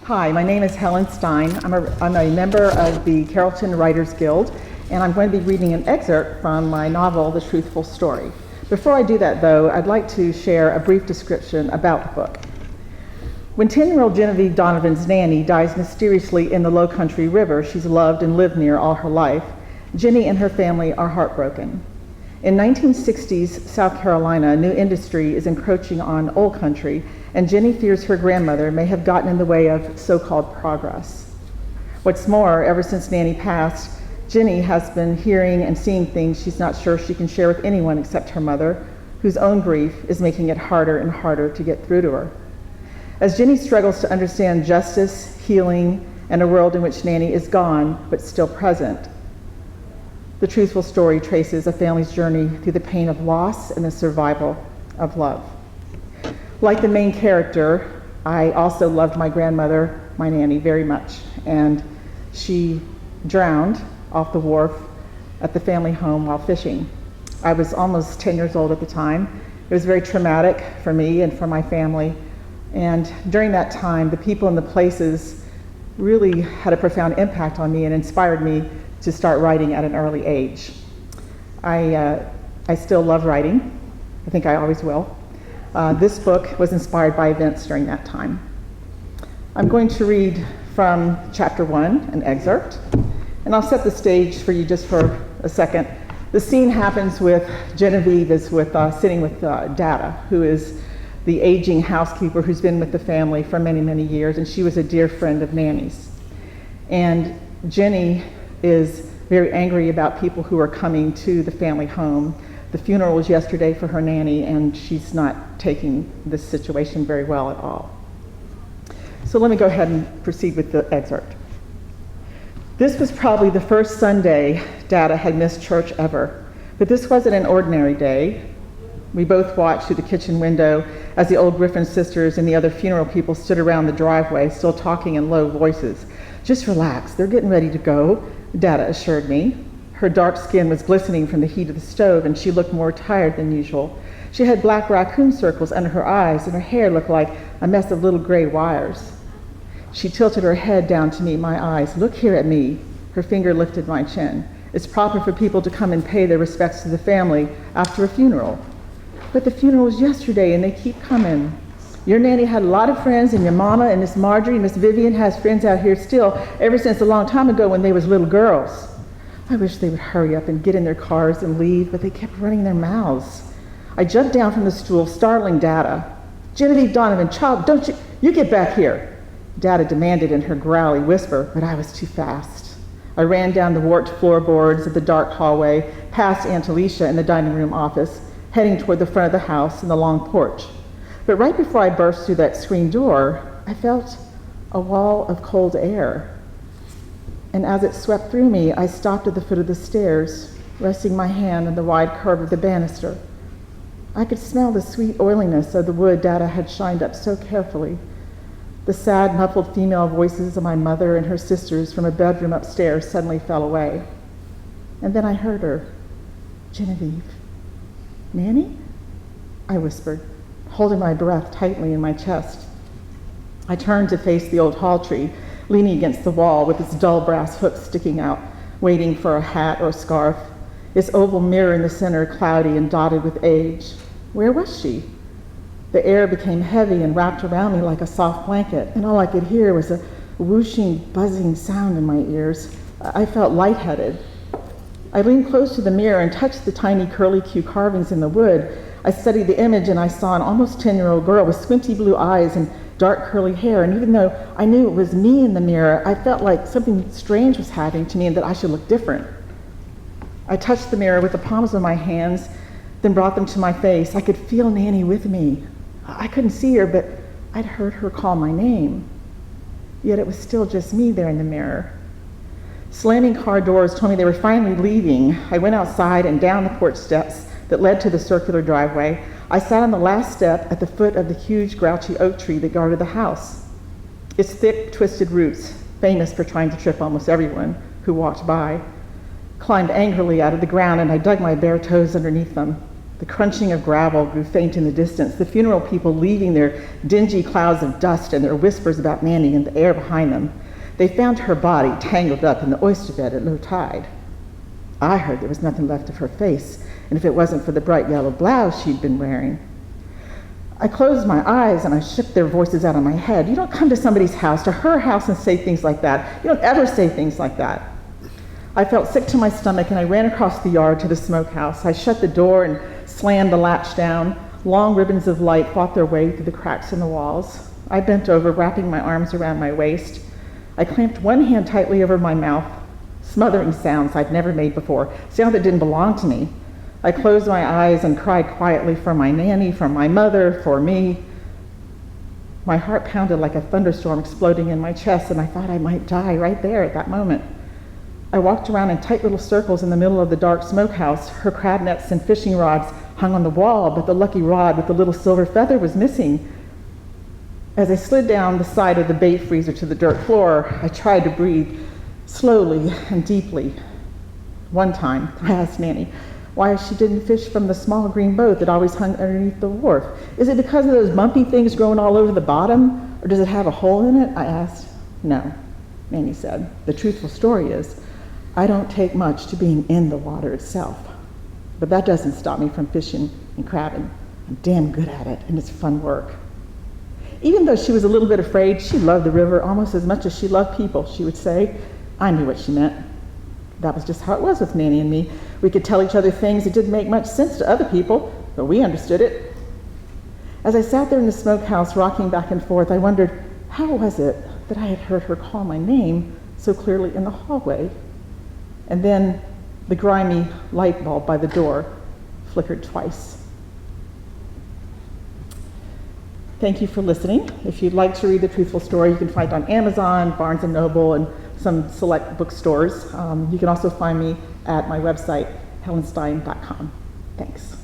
Hi, my name is Helen Stine. I'm a member of the Carrollton Writers Guild, and I'm going to be reading an excerpt from my novel, The Truthful Story. Before I do that, though, I'd like to share a brief description about the book. When 10-year-old Genevieve, Donovan's nanny, dies mysteriously in the Lowcountry river she's loved and lived near all her life, Genny and her family are heartbroken. In 1960s South Carolina, a new industry is encroaching on old country, and Genny fears her grandmother may have gotten in the way of so-called progress. What's more, ever since Nannie passed, Genny has been hearing and seeing things she's not sure she can share with anyone except her mother, whose own grief is making it harder and harder to get through to her. As Genny struggles to understand justice, healing, and a world in which Nannie is gone but still present, The Truthful Story traces a family's journey through the pain of loss and the survival of love. Like the main character, I also loved my grandmother, my Nannie, very much, and she drowned off the wharf at the family home while fishing. I was almost 10 years old at the time. It was very traumatic for me and for my family, and during that time, the people and the places really had a profound impact on me and inspired me to start writing at an early age. I still love writing. I think I always will. This book was inspired by events during that time. I'm going to read from chapter 1, an excerpt, and I'll set the stage for you just for a second. The scene happens with Genevieve is sitting with Daduh, who is the aging housekeeper who's been with the family for many, many years, and she was a dear friend of Nannie's. And Genny is very angry about people who are coming to the family home. The funeral was yesterday for her nanny, and she's not taking this situation very well at all. So let me go ahead and proceed with the excerpt. This was probably the first Sunday Daduh had missed church ever, but this wasn't an ordinary day. We both watched through the kitchen window as the old Griffin sisters and the other funeral people stood around the driveway, still talking in low voices. "Just relax, they're getting ready to go," Daduh assured me. Her dark skin was glistening from the heat of the stove, and she looked more tired than usual. She had black raccoon circles under her eyes, and her hair looked like a mess of little gray wires. She tilted her head down to meet my eyes. "Look here at me." Her finger lifted my chin. "It's proper for people to come and pay their respects to the family after a funeral." "But the funeral was yesterday, and they keep coming. Your nanny had a lot of friends, and your mama and Miss Marjorie, Miss Vivian has friends out here still, ever since a long time ago when they was little girls." I wish they would hurry up and get in their cars and leave, but they kept running their mouths. I jumped down from the stool, startling Daduh. "Genevieve, Donovan, child, don't you get back here," Daduh demanded in her growly whisper, but I was too fast. I ran down the warped floorboards of the dark hallway, past Aunt Alicia in the dining room office, heading toward the front of the house and the long porch. But right before I burst through that screen door, I felt a wall of cold air. And as it swept through me, I stopped at the foot of the stairs, resting my hand on the wide curve of the banister. I could smell the sweet oiliness of the wood Daduh had shined up so carefully. The sad, muffled female voices of my mother and her sisters from a bedroom upstairs suddenly fell away. And then I heard her. "Genevieve." "Nannie?" I whispered, holding my breath tightly in my chest. I turned to face the old hall tree, leaning against the wall with its dull brass hooks sticking out, waiting for a hat or a scarf, its oval mirror in the center cloudy and dotted with age. Where was she? The air became heavy and wrapped around me like a soft blanket, and all I could hear was a whooshing, buzzing sound in my ears. I felt lightheaded. I leaned close to the mirror and touched the tiny curly-Q carvings in the wood. I studied the image, and I saw an almost 10-year-old girl with squinty blue eyes and dark curly hair, and even though I knew it was me in the mirror, I felt like something strange was happening to me and that I should look different. I touched the mirror with the palms of my hands, then brought them to my face. I could feel Nannie with me. I couldn't see her, but I'd heard her call my name. Yet it was still just me there in the mirror. Slamming car doors told me they were finally leaving. I went outside and down the porch steps that led to the circular driveway. I sat on the last step at the foot of the huge grouchy oak tree that guarded the house. Its thick, twisted roots, famous for trying to trip almost everyone who walked by, climbed angrily out of the ground, and I dug my bare toes underneath them. The crunching of gravel grew faint in the distance, the funeral people leaving their dingy clouds of dust and their whispers about Nannie in the air behind them. They found her body tangled up in the oyster bed at low tide. I heard there was nothing left of her face, and if it wasn't for the bright yellow blouse she'd been wearing. I closed my eyes and I shook their voices out of my head. You don't come to somebody's house, to her house, and say things like that. You don't ever say things like that. I felt sick to my stomach and I ran across the yard to the smokehouse. I shut the door and slammed the latch down. Long ribbons of light fought their way through the cracks in the walls. I bent over, wrapping my arms around my waist. I clamped one hand tightly over my mouth, smothering sounds I'd never made before, sounds that didn't belong to me. I closed my eyes and cried quietly for my Nannie, for my mother, for me. My heart pounded like a thunderstorm exploding in my chest, and I thought I might die right there at that moment. I walked around in tight little circles in the middle of the dark smokehouse. Her crab nets and fishing rods hung on the wall, but the lucky rod with the little silver feather was missing. As I slid down the side of the bait freezer to the dirt floor, I tried to breathe slowly and deeply. One time, I asked Nannie why she didn't fish from the small green boat that always hung underneath the wharf. Is it because of those bumpy things growing all over the bottom, or does it have a hole in it? I asked. No, Nannie said. The truthful story is, I don't take much to being in the water itself, but that doesn't stop me from fishing and crabbing. I'm damn good at it, and it's fun work. Even though she was a little bit afraid, she loved the river almost as much as she loved people, she would say. I knew what she meant. That was just how it was with Nannie and me. We could tell each other things that didn't make much sense to other people, but we understood it. As I sat there in the smokehouse, rocking back and forth, I wondered, how was it that I had heard her call my name so clearly in the hallway? And then the grimy light bulb by the door flickered twice. Thank you for listening. If you'd like to read The Truthful Story, you can find it on Amazon, Barnes & Noble, and some select bookstores. You can also find me at my website, helenstine.com. Thanks.